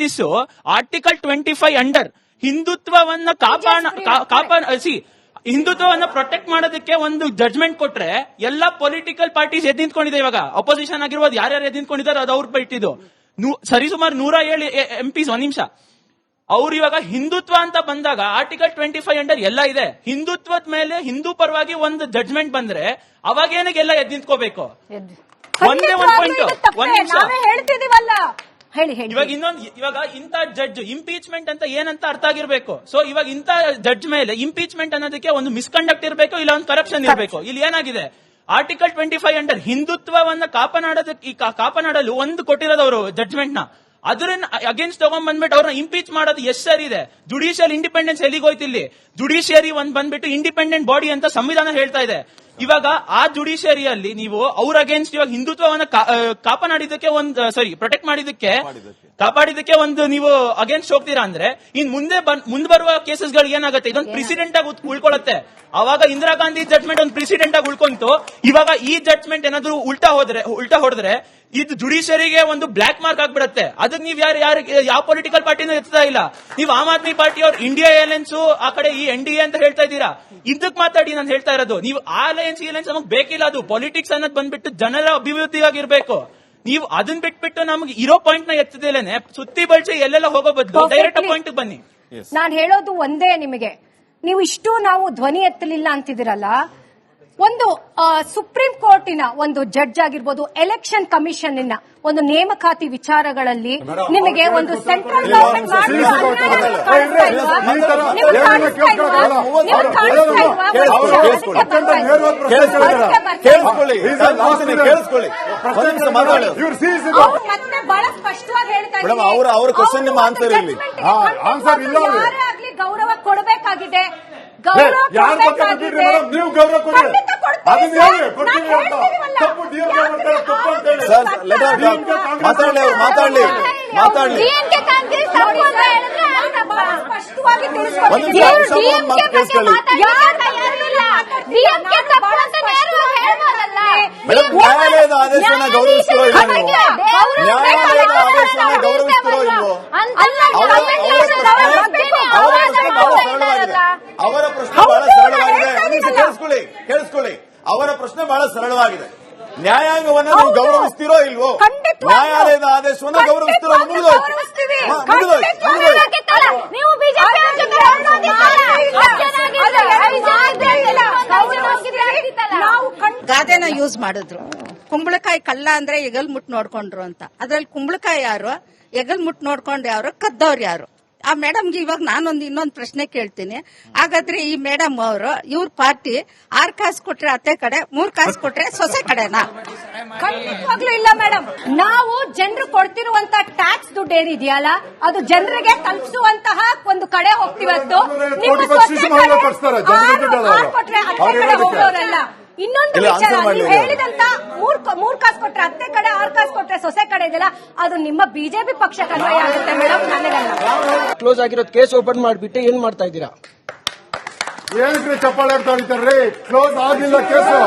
Justice article 25 under ಹಿಂದುತ್ವವನ್ನ ಹಿಂದುತ್ವವನ್ನ protect ಮಾಡೋದಕ್ಕೆ ಒಂದು judgment ಕೊಟ್ರೆ ಎಲ್ಲಾ ಪೊಲಿಟಿಕಲ್ ಪಾರ್ಟೀಸ್ ಎದ್ದು ನಿಂತ್ಕೊಂಡಿದೆ. ಇವಾಗ ಅಪೋಸಿಷನ್ ಆಗಿರ್ಬೋದು, ಯಾರ್ಯಾರು ಎದ್ದು ನಿಂತ್ಕೊಂಡಿದ್ದಾರೆ ಅದು ಅವ್ರು ಬಿಟ್ಟಿದ್ದು. ಸರಿಸುಮಾರು 107 MPs. ಒಂದ್ ನಿಮಿಷ, ಅವ್ರು ಇವಾಗ ಹಿಂದುತ್ವ ಅಂತ ಬಂದಾಗ ಆರ್ಟಿಕಲ್ 25 ಅಂಡರ್ ಎಲ್ಲ ಇದೆ. ಹಿಂದುತ್ವದ ಮೇಲೆ ಹಿಂದೂ ಪರವಾಗಿ ಒಂದು ಜಡ್ಜ್ಮೆಂಟ್ ಬಂದ್ರೆ ಅವಾಗ ಏನಿಗೆಲ್ಲ ಎದ್ದು ನಿಂತ್ಕೋಬೇಕು. ಒಂದೇ ಒಂದ್ ಪಾಯಿಂಟ್, ಒಂದ್ ನಿಮಿಷ ಇವಾಗ ಇಂಥ ಜಡ್ಜ್ ಇಂಪೀಚ್ಮೆಂಟ್ ಅಂತ ಏನಂತ ಅರ್ಥ ಆಗಿರ್ಬೇಕು. ಸೊ ಇವಾಗ ಇಂಥ ಜಡ್ಜ್ ಮೇಲೆ ಇಂಪೀಚ್ಮೆಂಟ್ ಅನ್ನೋದಕ್ಕೆ ಒಂದು ಮಿಸ್ಕಂಡಕ್ಟ್ ಇರಬೇಕು, ಇಲ್ಲ ಒಂದು ಕರಪ್ಷನ್ ಇರಬೇಕು. ಇಲ್ಲಿ ಏನಾಗಿದೆ, ಆರ್ಟಿಕಲ್ 25 ಅಂಡರ್ ಹಿಂದುತ್ವವನ್ನ ಕಾಪಾಡಲು ಒಂದು ಕೊಟ್ಟಿರೋದವರು ಜಡ್ಜ್ಮೆಂಟ್ ನ, ಅದನ್ನ ಅಗೇನ್ಸ್ಟ್ ತಗೊಂಡ್ ಬಂದ್ಬಿಟ್ಟು ಅವ್ರನ್ನ ಇಂಪೀಚ್ ಮಾಡೋದು ಎಷ್ಟು ಸರಿ ಇದೆ. ಜುಡಿಷಿಯಲ್ ಇಂಡಿಪೆಂಡೆನ್ಸ್ ಎಲ್ಲಿಗೋಯ್ತು ಇಲ್ಲಿ? ಜುಡಿಷಿಯರಿ ಒಂದ್ ಬಂದ್ಬಿಟ್ಟು ಇಂಡಿಪೆಂಡೆಂಟ್ ಬಾಡಿ ಅಂತ ಸಂವಿಧಾನ ಹೇಳ್ತಾ ಇದೆ. ಇವಾಗ ಆ ಜುಡಿಷಿಯರಿಯಲ್ಲಿ ನೀವು ಅವ್ರ ಅಗೇನ್ಸ್ಟ್ ಇವಾಗ ಹಿಂದುತ್ವವನ್ನ ಪ್ರೊಟೆಕ್ಟ್ ಕಾಪಾಡಿದಕ್ಕೆ ಒಂದು ನೀವು ಅಗೇನ್ಸ್ಟ್ ಹೋಗ್ತೀರಾ ಅಂದ್ರೆ ಇನ್ ಮುಂದೆ ಬರುವ ಕೇಸಸ್ ಗಳು ಏನಾಗುತ್ತೆ, ಇದೊಂದು ಪ್ರೆಸಿಡೆಂಟ್ ಆಗಿ ಉಳ್ಕೊಳ್ಳುತ್ತೆ. ಅವಾಗ ಇಂದಿರಾ ಗಾಂಧಿ ಜಡ್ಜ್ಮೆಂಟ್ ಒಂದು ಪ್ರೆಸಿಡೆಂಟ್ ಆಗಿ ಉಳ್ಕೊಂತು. ಇವಾಗ ಈ ಜಡ್ಜ್ಮೆಂಟ್ ಏನಾದ್ರು ಉಲ್ಟಾ ಹೊಡೆದ್ರೆ ಇದು ಜುಡಿಷಿಯರಿಗೆ ಒಂದು ಬ್ಲಾಕ್ ಮಾರ್ಕ್ ಆಗ್ಬಿಡುತ್ತೆ. ಅದಕ್ಕೆ ನೀವು ಯಾವ ಪೊಲಿಟಿಕಲ್ ಪಾರ್ಟಿನೂ ಎತ್ತಾ ಇಲ್ಲ. ನೀವು ಆಮ್ ಆದ್ಮಿ ಪಾರ್ಟಿ ಅವ್ರು ಇಂಡಿಯಾ ಅಲಯನ್ಸ್ ಆ ಕಡೆ ಈ NDA ಅಂತ ಹೇಳ್ತಾ ಇದ್ದೀರಾ. ಇದಕ್ ಮಾತಾಡಿ ನಾನು ಹೇಳ್ತಾ ಇರೋದು, ನೀವು ಆ ಅಲಯನ್ಸ್ ನಮಗೆ ಬೇಕಿಲ್ಲ. ಅದು ಪಾಲಿಟಿಕ್ಸ್ ಅನ್ನೋದು ಬಂದ್ಬಿಟ್ಟು ಜನರ ಅಭಿವೃದ್ಧಿಯಾಗಿರ್ಬೇಕು. ನೀವು ಅದನ್ನ ಬಿಟ್ಬಿಟ್ಟು ನಮ್ಗೆ ಇರೋ ಪಾಯಿಂಟ್ ನ ಎತ್ತದೇನೆ ಸುತ್ತಿ ಬಳಸಿ ಎಲ್ಲೆಲ್ಲ ಹೋಗೋ ಬದಲು ಡೈರೆಕ್ಟ್ ಪಾಯಿಂಟ್ ಬನ್ನಿ. ನಾನು ಹೇಳೋದು ಒಂದೇ, ನಿಮಗೆ ನೀವು ಇಷ್ಟು ನಾವು ಧ್ವನಿ ಎತ್ತಲಿಲ್ಲ ಅಂತಿದಿರಲ್ಲ. ಒಂದು ಸುಪ್ರೀಂ ಕೋರ್ಟಿನ ಒಂದು ಜಡ್ಜ್ ಆಗಿರ್ಬೋದು, ಎಲೆಕ್ಷನ್ ಕಮಿಷನ್ ಒಂದು ನೇಮಕಾತಿ ವಿಚಾರಗಳಲ್ಲಿ ನಿಮಗೆ ಒಂದು ಸೆಂಟ್ರಲ್ ಗವರ್ಮೆಂಟ್ ಮತ್ತೆ ಬಹಳ ಸ್ಪಷ್ಟವಾಗಿ ಹೇಳ್ತಾ ಇದ್ದಾರೆ, ಗೌರವ ಕೊಡಬೇಕಾಗಿದೆ. ನೀವು ಗೌರವ ಕೊಡಿ, ಮಾತಾಡ್ಲಿ. ನ್ಯಾಯಾಲಯದ ಆದೇಶವನ್ನು ಗೌರವಿಸ್ತಿರೋ ನ್ಯಾಯಾಲಯದ ಆದೇಶವನ್ನು ಗೌರವಿಸ್ತಿರೋ ಇಲ್ವೋ? ಅವರ ಪ್ರಶ್ನೆ ಬಹಳ ಸರಳವಾಗಿದೆ. ಕೇಳಿಸ್ಕೊಳ್ಳಿ, ಅವರ ಪ್ರಶ್ನೆ ಬಹಳ ಸರಳವಾಗಿದೆ. ನ್ಯಾಯಾಂಗವನ್ನು ನೀವು ಗೌರವಿಸ್ತಿರೋ ಇಲ್ವೋ? ನ್ಯಾಯಾಲಯದ ಆದೇಶವನ್ನು ಗೌರವಿಸ್ತಿರೋ? ಗಾದೆನ ಯೂಸ್ ಮಾಡಿದ್ರು, ಕುಂಬಳಕಾಯಿ ಕಳ್ಳ ಅಂದ್ರೆ ಎಗಲ್ ಮುಟ್ ನೋಡ್ಕೊಂಡ್ರು ಅಂತ. ಅದ್ರಲ್ಲಿ ಕುಂಬಳಕಾಯಿ ಯಾರು, ಎಗಲ್ ಮುಟ್ ನೋಡ್ಕೊಂಡು ಯಾರು, ಕದ್ದವ್ರು ಯಾರು? ಆ ಮೇಡಮ್ಗೆ ಇವಾಗ ನಾನೊಂದು ಇನ್ನೊಂದು ಪ್ರಶ್ನೆ ಕೇಳ್ತೀನಿ. ಹಾಗಾದ್ರೆ ಈ ಮೇಡಮ್ ಅವರು ಇವ್ರ ಪಾರ್ಟಿ 6 ಕಾಸು ಕೊಟ್ರೆ ಅತ್ತೆ ಕಡೆ, 3 ಕಾಸು ಕೊಟ್ರೆ ಸೊಸೆ ಕಡೆನಾ? ಖಂಡಿತವಾಗ್ಲೂ ಇಲ್ಲ ಮೇಡಮ್. ನಾವು ಜನರು ಕೊಡ್ತಿರುವಂತ ಟ್ಯಾಕ್ಸ್ ದುಡ್ಡು ಏನಿದೆಯಲ್ಲ ಅದು ಜನರಿಗೆ ತಲುಪಿಸುವಂತಹ ಒಂದು ಕಡೆ ಹೋಗ್ತಿವತ್ತು. ನಿಮ್ಮ ಕೊಟ್ರೆ ಅತ್ತೆ ಕಡೆ ಹೋಗೋರಲ್ಲ. ಇನ್ನೊಂದು ವಿಚಾರ, ನೀವು ಹೇಳಿದಂತ 3 ಕಾಸು ಕೊಟ್ರೆ ಅತ್ತೆ ಕಡೆ, 6 ಕಾಸು ಕೊಟ್ರೆ ಸೊಸೆ ಕಡೆ ಇದೆಯಲ್ಲ, ಅದು ನಿಮ್ಮ ಬಿಜೆಪಿ ಪಕ್ಷಕ್ಕೆ ಅನ್ವಯ ಆಗುತ್ತೆ ಮೇಡಮ್. ನನಗಲ್ಲ. ಕ್ಲೋಸ್ ಆಗಿರೋ ಕೇಸ್ ಓಪನ್ ಮಾಡಿಬಿಟ್ಟು ಏನ್ ಮಾಡ್ತಾ ಇದ್ದೀರಾ? ಏನಕ್ಕೆ ಚಪ್ಪಾಳೆ ಆಡ್ತಾ ಇರ್ತಾರ್ರಿ? ಕ್ಲೋಸ್ ಆಗಿಲ್ಲ ಕೇಸು.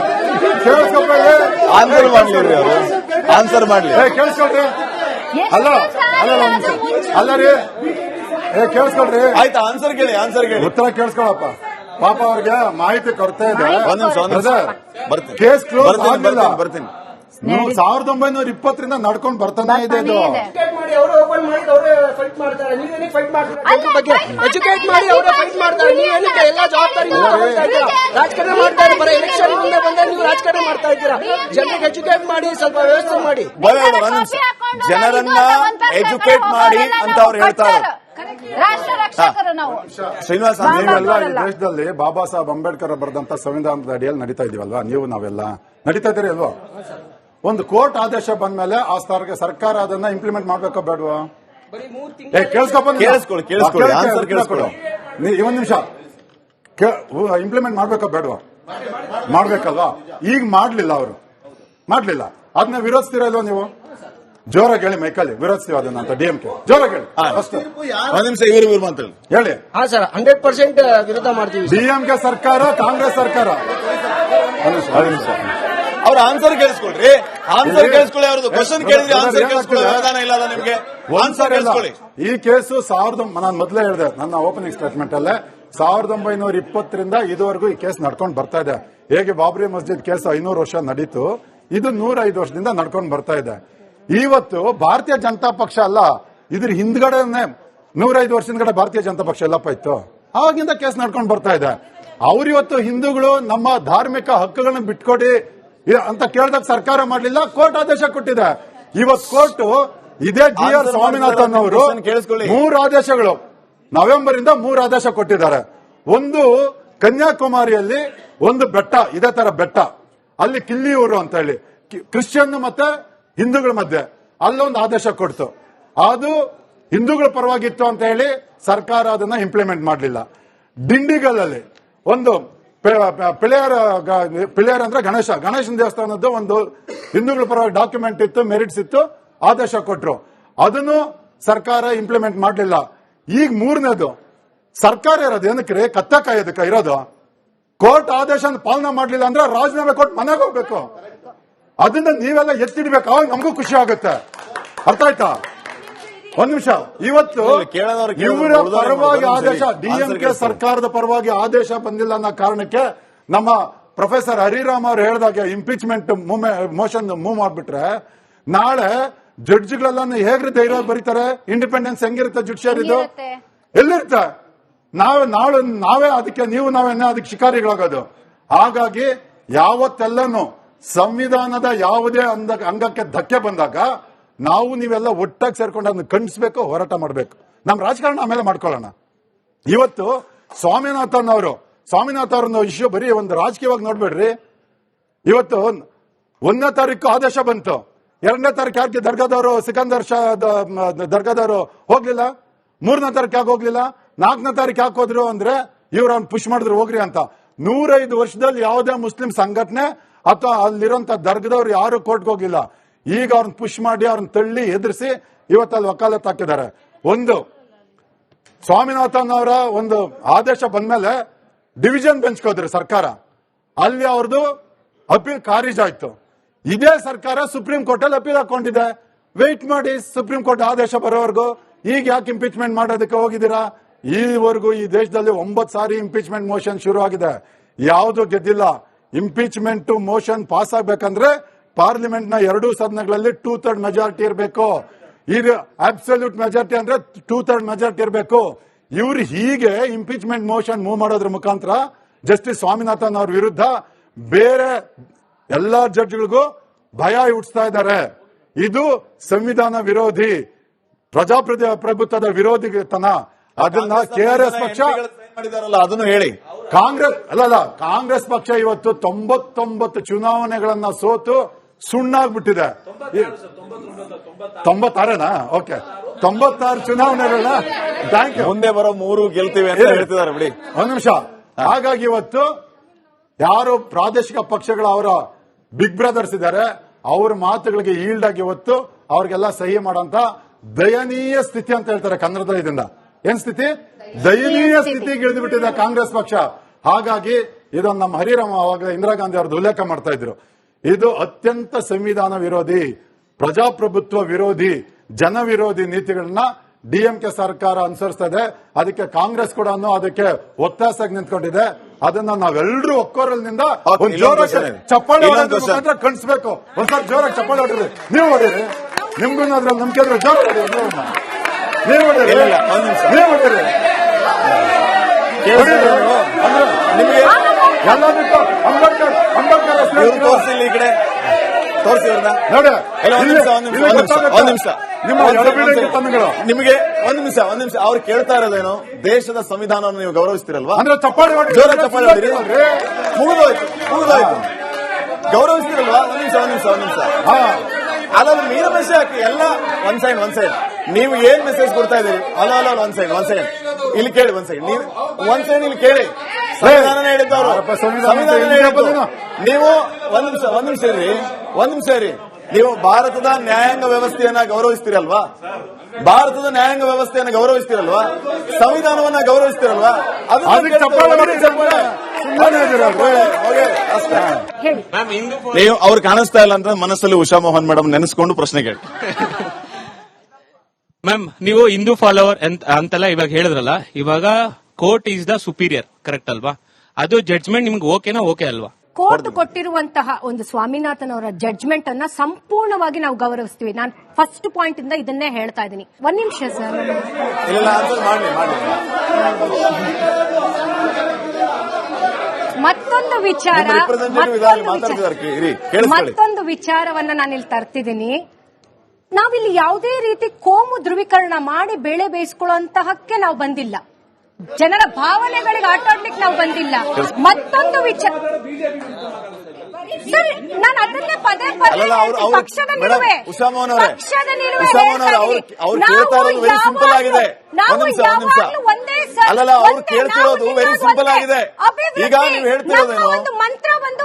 ಆನ್ಸರ್ ಮಾಡ್ಲಿ, ಕೇಳಿಸ್ಕೊಳ್ರಿ. ಅಲ್ಲ ರೀ, ಕೇಳಿಸ್ಕೊಳ್ರಿ. ಆಯ್ತಾ, ಆನ್ಸರ್ ಕೇಳಿ, ಉತ್ತರ ಕೇಳಿಸ್ಕೊಳಪ್ಪ. ಪಾಪ ಅವ್ರಿಗೆ ಮಾಹಿತಿ ಕೊಡ್ತಾ ಇದೆ. ಕೇಸ್ ಕ್ಲೋಸ್ ಆಗಿಲ್ಲ. ಬರ್ತೀನಿ. ನೀವು 1920 ನಡ್ಕೊಂಡು ಬರ್ತಾನೆ ಇದೆ ಇದು. ಎಜುಕೇಟ್ ಮಾಡಿ ಅವರೇ ಫೈಟ್ ಮಾಡ್ತಾರೆ. ನೀವೇನಕ್ಕೆ ಎಲ್ಲ ಜವಾಬ್ದಾರಿ ರಾಜಕಾರಣ ಮಾಡ್ತಾರೆ? ಬರೀ ಎಲೆಕ್ಷನ್ ಮುಂದೆ ಬಂದ್ರೆ ನೀವು ರಾಜಕಾರಣ ಮಾಡ್ತಾ ಇದ್ದೀರಾ. ಜನರಿಗೆ ಎಜುಕೇಟ್ ಮಾಡಿ, ಸ್ವಲ್ಪ ವ್ಯವಸ್ಥೆ ಮಾಡಿ. ಜನರನ್ನ ಎಜುಕೇಟ್ ಮಾಡಿ ಅಂತ ಅವ್ರು ಹೇಳ್ತಾರೆ. ಶ್ರೀನಿವಾಸ, ನೀವೆಲ್ಲ ಈ ದೇಶದಲ್ಲಿ ಬಾಬಾ ಸಾಹೇಬ್ ಅಂಬೇಡ್ಕರ್ ಬರೆದಂತ ಸಂವಿಧಾನದ ಅಡಿಯಲ್ಲಿ ನಡೀತಾ ಇದೀವಲ್ವಾ? ನಾವೆಲ್ಲ ನಡೀತಾ ಇದ್ದೀರಿ ಅಲ್ವಾ? ಒಂದು ಕೋರ್ಟ್ ಆದೇಶ ಬಂದ್ಮೇಲೆ ಆ ಸರ್ಕಾರ ಅದನ್ನ ಇಂಪ್ಲಿಮೆಂಟ್ ಮಾಡ್ಬೇಕೋ ಬೇಡವಾ? ಕೇಳಿಸ್ಕೊಳ್ಳಿ. ಒಂದ್ ನಿಮಿಷ, ಇಂಪ್ಲಿಮೆಂಟ್ ಮಾಡ್ಬೇಕೋ ಬೇಡವಾ? ಮಾಡ್ಬೇಕಲ್ವಾ? ಈಗ ಮಾಡ್ಲಿಲ್ಲ, ಅವರು ಮಾಡ್ಲಿಲ್ಲ. ಅದನ್ನ ವಿರೋಧಿಸ್ತೀರಾ ಇಲ್ವಾ ನೀವು? ಜೋರಾಗಿ ಹೇಳಿ, ಮೈಕಲ್ಲಿ ವಿರೋಧಿಸ್ತೀವಿ ಅದನ್ನ ಅಂತ. DMK ಜೋರಾಗಿ ಹೇಳಿ. ಒಂದ್ ನಿಮಿಷ, ಇವರು ಹೇಳಿ. ಹಾ ಸರ್, 100% ವಿರೋಧ ಮಾಡ್ತೀವಿ. DMK ಸರ್ಕಾರ, ಕಾಂಗ್ರೆಸ್ ಸರ್ಕಾರ. ಅವ್ರ ಆನ್ಸರ್ ಕೇಳಿಸ್ಕೊಳ್ರಿ, ಆನ್ಸರ್ ಕೇಳಿಸ್ಕೊಳ್ಳಿ. ಅವ್ರದ್ದು ಕ್ವಶನ್ ಕೇಳಿದ್ರೆ ಆನ್ಸರ್ ಕೇಳಿಸ್ಕೊಳ್ಳಿ. ವ್ಯವಧಾನ ಇಲ್ಲ ಅಲ್ಲ ನಿಮ್ಗೆ? ಆನ್ಸರ್ ಕೇಳಿಸ್ಕೊಳ್ಳಿ. ಈ ಕೇಸು ನಾನು ಮೊದಲೇ ಹೇಳಿದೆ ನನ್ನ ಓಪನಿಂಗ್ ಸ್ಟೇಟ್ಮೆಂಟ್ ಅಲ್ಲೇ 1920ರಿಂದ ಇದುವರೆಗೂ ಈ ಕೇಸ್ ನಡ್ಕೊಂಡು ಬರ್ತಾ ಇದೆ. ಹೇಗೆ ಬಾಬ್ರಿ ಮಸ್ಜಿದ್ ಕೇಸ್ 500 ವರ್ಷ ನಡೀತು, ಇದು 105 ವರ್ಷದಿಂದ ನಡ್ಕೊಂಡು ಬರ್ತಾ ಇದೆ. ಇವತ್ತು ಭಾರತೀಯ ಜನತಾ ಪಕ್ಷ ಅಲ್ಲ, ಇದ್ರ ಹಿಂದ್ಗಡೆನೆ 105 ವರ್ಷದ ಭಾರತೀಯ ಜನತಾ ಪಕ್ಷ ಎಲ್ಲಪ್ಪ ಇತ್ತು, ಆವಾಗಿಂದ ಕೇಸ್ ನಡ್ಕೊಂಡು ಬರ್ತಾ ಇದೆ. ಅವ್ರಿವತ್ತು ಹಿಂದೂಗಳು ನಮ್ಮ ಧಾರ್ಮಿಕ ಹಕ್ಕುಗಳನ್ನ ಬಿಟ್ಕೊಡಿ ಅಂತ ಕೇಳಿದಾಗ ಸರ್ಕಾರ ಮಾಡಲಿಲ್ಲ, ಕೋರ್ಟ್ ಆದೇಶ ಕೊಟ್ಟಿದೆ. ಇವತ್ತು ಕೋರ್ಟ್ ಇದೇ GR ಸ್ವಾಮಿನಾಥನ್ ಅವರು 3 ಆದೇಶಗಳು ನವೆಂಬರ್ ಇಂದ 3 ಆದೇಶ ಕೊಟ್ಟಿದ್ದಾರೆ. ಒಂದು ಕನ್ಯಾಕುಮಾರಿಯಲ್ಲಿ ಒಂದು ಬೆಟ್ಟ, ಇದೇ ತರ ಬೆಟ್ಟ, ಅಲ್ಲಿ ಕಿಲ್ಲಿಯೂರು ಅಂತ ಹೇಳಿ ಕ್ರಿಶ್ಚಿಯನ್ ಮತ್ತೆ ಹಿಂದೂಗಳ ಮಧ್ಯೆ ಅಲ್ಲೊಂದು ಆದೇಶ ಕೊಡ್ತು. ಅದು ಹಿಂದೂಗಳ ಪರವಾಗಿತ್ತು ಅಂತ ಹೇಳಿ ಸರ್ಕಾರ ಅದನ್ನ ಇಂಪ್ಲಿಮೆಂಟ್ ಮಾಡಲಿಲ್ಲ. ದಿಂಡಿಗಲಲ್ಲಿ ಒಂದು ಪಿಳಿಯರ್ ಅಂದ್ರೆ ಗಣೇಶನ ದೇವಸ್ಥಾನದ್ದು ಒಂದು ಹಿಂದೂಗಳ ಪರವಾಗಿ ಡಾಕ್ಯುಮೆಂಟ್ ಇತ್ತು, ಮೆರಿಟ್ಸ್ ಇತ್ತು, ಆದೇಶ ಕೊಟ್ರು. ಅದನ್ನು ಸರ್ಕಾರ ಇಂಪ್ಲಿಮೆಂಟ್ ಮಾಡಲಿಲ್ಲ. ಈಗ 3ನೇದು ಸರ್ಕಾರ ಇರೋದು ಏನಕ್ಕೆ ಕತ್ತ ಕಾಯೋದಕ್ಕೆ ಇರೋದು. ಕೋರ್ಟ್ ಆದೇಶ ಪಾಲನೆ ಮಾಡಲಿಲ್ಲ ಅಂದ್ರೆ ರಾಜೀನಾಮೆ ಕೊಟ್ಟು ಮನೆಗೆ ಹೋಗ್ಬೇಕು. ಅದನ್ನ ನೀವೆಲ್ಲ ಎತ್ತಿಡ್ಬೇಕು, ಅವಾಗ ನಮಗೂ ಖುಷಿ ಆಗುತ್ತೆ. ಅರ್ಥ ಆಯ್ತಾ? ಒಂದ್ ನಿಮಿಷ. ಇವತ್ತು ಇವರ ಪರವಾಗಿ ಆದೇಶ, DMK ಸರ್ಕಾರದ ಪರವಾಗಿ ಆದೇಶ ಬಂದಿಲ್ಲ ಅನ್ನೋ ಕಾರಣಕ್ಕೆ ನಮ್ಮ ಪ್ರೊಫೆಸರ್ ಹರಿರಾಮ್ ಅವರು ಹೇಳಿದಾಗ ಇಂಪೀಚ್ಮೆಂಟ್ ಮೋಷನ್ ಮೂವ್ ಮಾಡ್ಬಿಟ್ರೆ ನಾಳೆ ಜಡ್ಜ್ಗಳೆಲ್ಲ ಹೇಗ್ರಿ ಧೈರ್ಯ ಬರೀತಾರೆ? ಇಂಡಿಪೆಂಡೆನ್ಸ್ ಹೆಂಗಿರುತ್ತೆ ಜುಡಿಷಿಯರಿದು? ಎಲ್ಲಿರುತ್ತೆ? ನಾವೇ ಅದಕ್ಕೆ ನಾವೇನೇ ಅದಕ್ಕೆ ಶಿಕಾರಿಗಳಾಗೋದು. ಹಾಗಾಗಿ ಯಾವತ್ತೆಲ್ಲನೂ ಸಂವಿಧಾನದ ಯಾವುದೇ ಅಂಗಕ್ಕೆ ಧಕ್ಕೆ ಬಂದಾಗ ನಾವು ನೀವೆಲ್ಲ ಒಟ್ಟಾಗಿ ಸೇರ್ಕೊಂಡು ಅದನ್ನ ಖಂಡಿಸಬೇಕು, ಹೋರಾಟ ಮಾಡಬೇಕು. ನಮ್ಮ ರಾಜಕಾರಣ ಆಮೇಲೆ ಮಾಡ್ಕೊಳ್ಳೋಣ. ಇವತ್ತು ಸ್ವಾಮಿನಾಥನ್ ಅವ್ರನ್ನ ಇಶ್ಯೂ ಬರೀ ಒಂದು ರಾಜಕೀಯವಾಗಿ ನೋಡ್ಬೇಡ್ರಿ. ಇವತ್ತು 1ನೇ ತಾರೀಕು ಆದೇಶ ಬಂತು, 2ನೇ ತಾರೀಕು ಯಾಕೆ ದರ್ಗಾದವರು ಸಿಕಂದರ್ ಶಾ ದರ್ಗಾದವರು ಹೋಗ್ಲಿಲ್ಲ? 3ನೇ ತಾರೀಕು ಯಾಕೆ ಹೋಗ್ಲಿಲ್ಲ? 4ನೇ ತಾರೀಕು ಯಾಕೆ ಹೋದ್ರು ಅಂದ್ರೆ ಇವ್ರು ಅವ್ನು ಪುಷ್ ಮಾಡಿದ್ರು ಹೋಗ್ರಿ ಅಂತ. 105 ವರ್ಷದಲ್ಲಿ ಯಾವುದೇ ಮುಸ್ಲಿಂ ಸಂಘಟನೆ ಅಥವಾ ಅಲ್ಲಿರುವಂತ ದರ್ಗದವ್ರು ಯಾರು ಕೋರ್ಟ್ಗೆ ಹೋಗಿಲ್ಲ. ಈಗ ಅವ್ರನ್ನ ಪುಷ್ ಮಾಡಿ ಅವ್ರನ್ನ ತಳ್ಳಿ ಎದುರಿಸಿ ಇವತ್ತಲ್ಲಿ ವಕಾಲತ್ ಹಾಕಿದ್ದಾರೆ. ಒಂದು ಸ್ವಾಮಿನಾಥನ್ ಅವರ ಒಂದು ಆದೇಶ ಬಂದ್ಮೇಲೆ ಡಿವಿಷನ್ ಬೆಂಚ್ ಹೋದ್ರು ಸರ್ಕಾರ, ಅಲ್ಲಿ ಅವ್ರದ್ದು ಅಪೀಲ್ ಖಾರಿಜ್ ಆಯ್ತು. ಇದೇ ಸರ್ಕಾರ ಸುಪ್ರೀಂ ಕೋರ್ಟ್ ಅಲ್ಲಿ ಅಪೀಲ್ ಹಾಕೊಂಡಿದೆ. ವೆಯ್ಟ್ ಮಾಡಿ ಸುಪ್ರೀಂ ಕೋರ್ಟ್ ಆದೇಶ ಬರೋವರೆಗೂ. ಈಗ ಯಾಕೆ ಇಂಪೀಚ್ಮೆಂಟ್ ಮಾಡೋದಕ್ಕೆ ಹೋಗಿದ್ದೀರಾ? ಈವರೆಗೂ ಈ ದೇಶದಲ್ಲಿ 9 ಸಾರಿ ಇಂಪೀಚ್ಮೆಂಟ್ ಮೋಷನ್ ಶುರು ಆಗಿದೆ, ಯಾವುದು ಗೆದ್ದಿಲ್ಲ. ಇಂಪೀಚ್ಮೆಂಟ್ ಮೋಷನ್ ಪಾಸ್ ಆಗ್ಬೇಕಂದ್ರೆ ಪಾರ್ಲಿಮೆಂಟ್ ನ 2 ಸದನಗಳಲ್ಲಿ 2/3 ಮೆಜಾರಿಟಿ ಇರಬೇಕು. ಇದು ಅಬ್ಸಲ್ಯೂಟ್ ಮೆಜಾರಿಟಿ ಅಂದ್ರೆ 2/3 ಮೆಜಾರಿಟಿ ಇರಬೇಕು. ಇವ್ರು ಹೀಗೆ ಇಂಪೀಚ್ಮೆಂಟ್ ಮೋಷನ್ ಮೂವ್ ಮಾಡೋದ್ರ ಮುಖಾಂತರ ಜಸ್ಟಿಸ್ ಸ್ವಾಮಿನಾಥನ್ ಅವ್ರ ವಿರುದ್ಧ ಬೇರೆ ಎಲ್ಲಾ ಜಡ್ಜ್ಗಳಿಗೂ ಭಯ ಹುಟ್ಟಿಸ್ತಾ ಇದ್ದಾರೆ. ಇದು ಸಂವಿಧಾನ ವಿರೋಧಿ, ಪ್ರಜಾಪ್ರಭುತ್ವದ ವಿರೋಧಿತನ. ಅದನ್ನ KRS ಪಕ್ಷ ಮಾಡಿದಾರಲ್ಲ ಅದನ್ನು ಹೇಳಿ. ಕಾಂಗ್ರೆಸ್ ಪಕ್ಷ ಇವತ್ತು 99 ಚುನಾವಣೆಗಳನ್ನ ಸೋತು ಸುಣ್ಣಾಗ್ಬಿಟ್ಟಿದೆ. 96ನಾ? ಓಕೆ, 96 ಚುನಾವಣೆಗಳನ್ನ ಥ್ಯಾಂಕ್ ಯು. ಮುಂದೆ ಬರೋ 3 ಗೆಲ್ತೀವಿ ಅಂತ ಹೇಳ್ತಿದ್ದಾರೆ ಬಿಡಿ. ಒಂದ್ ನಿಮಿಷ. ಹಾಗಾಗಿ ಇವತ್ತು ಯಾರು ಪ್ರಾದೇಶಿಕ ಪಕ್ಷಗಳ ಅವರ ಬಿಗ್ ಬ್ರದರ್ಸ್ ಇದ್ದಾರೆ, ಅವ್ರ ಮಾತುಗಳಿಗೆ ಈಲ್ಡ್ ಆಗಿ ಇವತ್ತು ಅವ್ರಿಗೆಲ್ಲ ಸಹಿ ಮಾಡೋಂತ ದಯನೀಯ ಸ್ಥಿತಿ ಅಂತ ಹೇಳ್ತಾರೆ ಕನ್ನಡದ ಇದರಿಂದ. ಏನ್ ಸ್ಥಿತಿ? ದಯನೀಯ ಸ್ಥಿತಿಗೆ ಇಳಿದು ಬಿಟ್ಟಿದೆ ಕಾಂಗ್ರೆಸ್ ಪಕ್ಷ. ಹಾಗಾಗಿ ಇದೊಂದು ನಮ್ಮ ಹರಿರಾಮ್ ಅವಾಗ ಇಂದಿರಾ ಗಾಂಧಿ ಅವ್ರದ್ದು ಉಲ್ಲೇಖ ಮಾಡ್ತಾ ಇದ್ರು. ಇದು ಅತ್ಯಂತ ಸಂವಿಧಾನ ವಿರೋಧಿ, ಪ್ರಜಾಪ್ರಭುತ್ವ ವಿರೋಧಿ, ಜನ ವಿರೋಧಿ ನೀತಿಗಳನ್ನ DMK ಸರ್ಕಾರ ಅನುಸರಿಸ್ತಾ ಇದೆ. ಅದಕ್ಕೆ ಕಾಂಗ್ರೆಸ್ ಕೂಡ ಅದಕ್ಕೆ ಒತ್ತಾಸಕ್ಕೆ ನಿಂತ್ಕೊಂಡಿದೆ. ಅದನ್ನ ನಾವೆಲ್ಲರೂ ಒಕ್ಕೋರಲ್ನಿಂದ ಒಂದು ಜೋರಾಗಿ ಚಪ್ಪಾಳೆ ಮುಖಾಂತರ ಕಳಿಸ್ಬೇಕು. ಒಂದ್ಸರಿ ಜೋರಾಗಿ ಚಪ್ಪಾಳೆ ಹೊಡ್ರಿ. ನೀವು ಹೊಡೀರಿ, ನಿಮ್ಗೂ ಅದ್ರಲ್ಲಿ ನಂಬಿಕೆ ಇದ್ರೆ ಜೋರ ನೀವು ಹೊಡೀರಿ. ನೀವು ಹೊಡೀರಿ. ನಿಮಗೆ ಎಲ್ಲ ಬಿಟ್ಟು ಅಂಬೇಡ್ಕರ್ ಈ ಕಡೆ ತೋರಿಸಿ ನೋಡಿ. ಒಂದ್ ನಿಮಿಷ ನಿಮಗೆ ಒಂದ್ ನಿಮಿಷ ಅವ್ರು ಕೇಳ್ತಾ ಇರೋದೇನು? ದೇಶದ ಸಂವಿಧಾನವನ್ನು ನೀವು ಗೌರವಿಸ್ತಿರಲ್ವಾ? ಅಂದ್ರೆ ಚಪ್ಪಾಳೆ ಜೋರ ಚಪ್ಪಾಳೆ ಹೊಡೀರಿ. ಮುಗಿದೋಯ್ತು. ಗೌರವಿಸ್ತಿರಲ್ವಾ? ಒಂದ್ ನಿಮಿಷ ಅಲ್ಲ, ನೀರು ಮೆಸೇಜ್ ಹಾಕಿ ಎಲ್ಲ ಒಂದ್ ಸೈಡ್ ನೀವು ಏನ್ ಮೆಸೇಜ್ ಕೊಡ್ತಾ ಇದೀರಿ? ಅಲ್ಲ ಒಂದ್ ಸೈಡ್ ಇಲ್ಲಿ ಕೇಳಿ. ಒಂದ್ ಸೈಡ್ ಇಲ್ಲಿ ಕೇಳಿ. ಸಂವಿಧಾನ ಹೇಳಿದ್ದವರು ನೀವು ಒಂದ್ ನಿಮಿಷ ಇರಿ. ನೀವು ಭಾರತದ ನ್ಯಾಯಾಂಗ ವ್ಯವಸ್ಥೆಯನ್ನ ಗೌರವಿಸ್ತೀರಲ್ವಾ? ಸಂವಿಧಾನವನ್ನ ಗೌರವಿಸ್ತೀರಲ್ವಾ? ಸುಮ್ಮನೆ ಇದ್ದೀರಲ್ರಿ? ಹೇಳಿ. ನೀವು ಅವ್ರು ಕಾಣಿಸ್ತಾ ಇಲ್ಲ ಅಂತ ಮನಸ್ಸಲ್ಲಿ ಉಷಾ ಮೋಹನ್ ಮೇಡಮ್ ನೆನೆಸ್ಕೊಂಡು ಪ್ರಶ್ನೆ ಕೇಳಿ. ಮ್ಯಾಮ್, ನೀವು ಹಿಂದೂ ಫಾಲೋವರ್ ಅಂತೆಲ್ಲ ಇವಾಗ ಹೇಳಿದ್ರಲ್ಲ, ಇವಾಗ court is the superior, correct ಅಲ್ವಾ? ಅದು ಜಡ್ಜ್ಮೆಂಟ್ ನಿಮ್ಗೆ ಓಕೆನಾ? ಓಕೆ ಅಲ್ವಾ? ಕೋರ್ಟ್ ಕೊಟ್ಟಿರುವಂತಹ ಒಂದು ಸ್ವಾಮಿನಾಥನ್ ಅವರ ಜಡ್ಜ್ಮೆಂಟ್ ಅನ್ನ ಸಂಪೂರ್ಣವಾಗಿ ನಾವು ಗೌರವಿಸ್ತೀವಿ. ನಾನು ಫಸ್ಟ್ ಪಾಯಿಂಟ್ ಇಂದ ಇದನ್ನೇ ಹೇಳ್ತಾ ಇದ್ದೀನಿ. ಒಂದ್ ನಿಮಿಷ ಸರ್. ಇಲ್ಲ ಆನ್ಸರ್ ಮಾಡ್ಲಿ. ಮತ್ತೊಂದು ವಿಚಾರ, ಮತ್ತೊಂದು ವಿಚಾರವನ್ನ ನಾನು ಇಲ್ಲಿ ತರ್ತಿದ್ದೀನಿ. ನಾವಿಲ್ಲಿ ಯಾವುದೇ ರೀತಿ ಕೋಮು ಧ್ರುವೀಕರಣ ಮಾಡಿ ಬೆಳೆ ಬೇಯಿಸ್ಕೊಳ್ಳುವಂತಹಕ್ಕೆ ನಾವು ಬಂದಿಲ್ಲ. ಜನರ ಭಾವನೆಗಳಿಗೆ ಆಟ ಆಡ್ಲಿಕ್ಕೆ ನಾವು ಬಂದಿಲ್ಲ. ಮತ್ತೊಂದು ವಿಚಾರ ಸರ್, ನಾನು ಅದನ್ನೇ ಪದೇ ಪದೇ ಪಕ್ಷದ ನಿಲುವೆ ನಾವು ಯಾವಾಗಲೂ ಒಂದೇ ಸರ್. ಅವ್ರು ಕೇಳ್ತಿರೋದು ವೆರಿ ಸಿಂಪಲ್ ಆಗಿದೆ. ಈಗ ನೀವು ಹೇಳ್ತಿರೋದೇನು? ಒಂದು ಮಂತ್ರ, ಒಂದು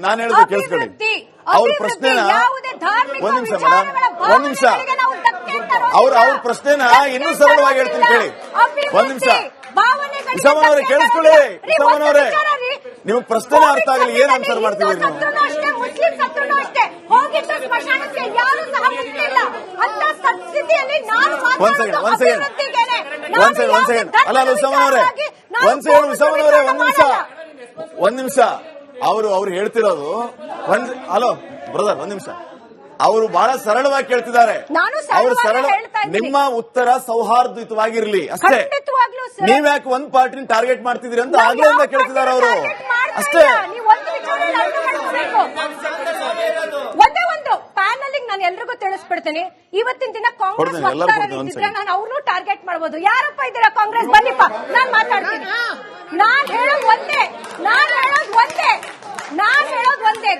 ನಾನು ಹೇಳೋದು ಕೇಳಿಸ್ಕೊಳ್ಳಿ. ಅವ್ರ ಪ್ರಶ್ನೆನ ಒಂದ್ ನಿಮಿಷ ಮೇಡಮ್, ಒಂದ್ ನಿಮಿಷ. ಅವ್ರ ಪ್ರಶ್ನೆನ ಇನ್ನೂ ಸರಳವಾಗಿ ಹೇಳ್ತೀನಿ ಕೇಳಿ. ಒಂದ್ ನಿಮಿಷ ಉಷಾಮನವ್ರೆ, ಕೇಳಿಸ್ಕೊಳ್ಳಿ. ಉಷಾಮನವ್ರೆ, ನಿಮ್ಗೆ ಪ್ರಶ್ನೆ ಅರ್ಥ ಆಗಲಿ, ಏನ್ ಆನ್ಸರ್ ಮಾಡ್ತೀವಿ ನೀವು? ಒಂದ್ ಸೆಕೆಂಡ್. ಅಲ್ಲ ಉಷಾಮನವ್ರೆ, ಒಂದ್ ನಿಮಿಷ. ಅವ್ರು ಹೇಳ್ತಿರೋದು ಹಲೋ ಬ್ರದರ್, ಒಂದ್ ನಿಮಿಷ. ಅವರು ಬಹಳ ಸರಳವಾಗಿ ಕೇಳ್ತಿದ್ದಾರೆ. ನಿಮ್ಮ ಉತ್ತರ ಸೌಹಾರ್ದಯುತವಾಗಿರ್ಲಿ ಅಷ್ಟೇ. ನೀವ್ಯಾಕೆ ಒಂದ್ ಪಾರ್ಟಿನ ಟಾರ್ಗೆಟ್ ಮಾಡ್ತಿದ್ದೀರಿ ಅಂತ ಆಗ್ಲಿಂದ ಕೇಳ್ತಿದ್ದಾರೆ ಅವರು ಅಷ್ಟೇ. ಒಂದೇ ಒಂದು ಪ್ಯಾನಲ್ ನಾನು ಎಲ್ರಿಗೂ ತಿಳಿಸ್ಬಿಡ್ತೀನಿ. ಇವತ್ತಿನ ದಿನ ಕಾಂಗ್ರೆಸ್ ನಾನು ಅವ್ರನ್ನೂ ಟಾರ್ಗೆಟ್ ಮಾಡಬಹುದು. ಯಾರಪ್ಪ ಇದ್ದೀರಾ ಕಾಂಗ್ರೆಸ್? ಬನ್ನಿಪ್ಪ, ನಾನ್ ಮಾತಾಡ್ತೀನಿ. ನಾನ್ ಹೇಳೋದು ಒಂದೇ,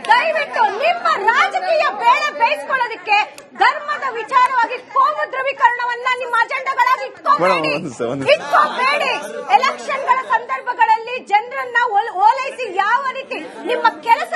ದಯವಿಟ್ಟು ನಿಮ್ಮ ರಾಜಕೀಯ ಬೇಳೆ ಬೇಯಿಸ್ಕೊಳ್ಳೋದಕ್ಕೆ ಧರ್ಮದ ವಿಚಾರವಾಗಿ ಕೋಮು ಧ್ರುವೀಕರಣವನ್ನ ನಿಮ್ಮ ಅಜೆಂಡಾಗಳಾಗಿ ಇಟ್ಕೋಬೇಡಿ. ಎಲೆಕ್ಷನ್ಗಳ ಸಂದರ್ಭಗಳಲ್ಲಿ ಜನರನ್ನ ಓಲೈಸಿ ಯಾವ ರೀತಿ ನಿಮ್ಮ ಕೆಲಸ